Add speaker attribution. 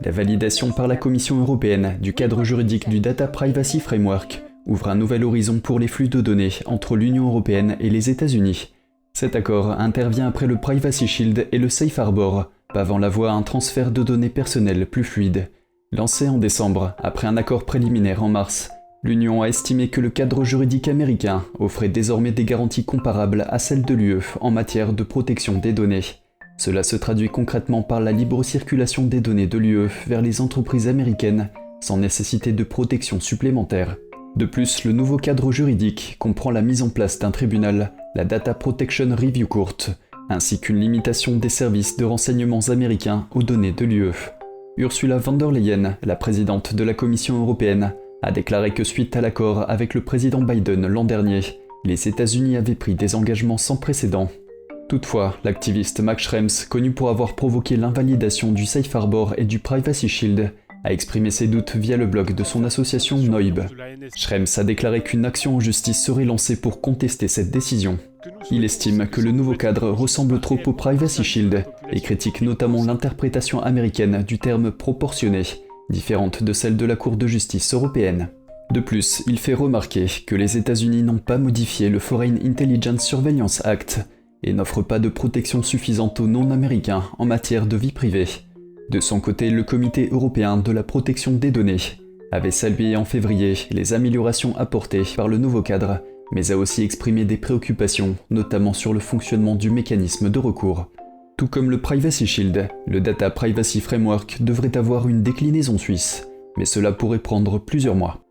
Speaker 1: La validation par la Commission européenne du cadre juridique du Data Privacy Framework ouvre un nouvel horizon pour les flux de données entre l'Union européenne et les États-Unis. Cet accord intervient après le Privacy Shield et le Safe Harbor, pavant la voie à un transfert de données personnelles plus fluide. Lancé en décembre, après un accord préliminaire en mars, l'Union a estimé que le cadre juridique américain offrait désormais des garanties comparables à celles de l'UE en matière de protection des données. Cela se traduit concrètement par la libre circulation des données de l'UE vers les entreprises américaines, sans nécessité de protection supplémentaire. De plus, le nouveau cadre juridique comprend la mise en place d'un tribunal, la Data Protection Review Court, ainsi qu'une limitation des services de renseignements américains aux données de l'UE. Ursula von der Leyen, la présidente de la Commission européenne, a déclaré que suite à l'accord avec le président Biden l'an dernier, les États-Unis avaient pris des engagements sans précédent. Toutefois, l'activiste Max Schrems, connu pour avoir provoqué l'invalidation du Safe Harbor et du Privacy Shield, a exprimé ses doutes via le blog de son association Noib. Schrems a déclaré qu'une action en justice serait lancée pour contester cette décision. Il estime que le nouveau cadre ressemble trop au Privacy Shield et critique notamment l'interprétation américaine du terme proportionné, différente de celle de la Cour de justice européenne. De plus, il fait remarquer que les États-Unis n'ont pas modifié le Foreign Intelligence Surveillance Act et n'offrent pas de protection suffisante aux non-américains en matière de vie privée. De son côté, le Comité européen de la protection des données avait salué en février les améliorations apportées par le nouveau cadre, mais a aussi exprimé des préoccupations, notamment sur le fonctionnement du mécanisme de recours. Tout comme le Privacy Shield, le Data Privacy Framework devrait avoir une déclinaison suisse, mais cela pourrait prendre plusieurs mois.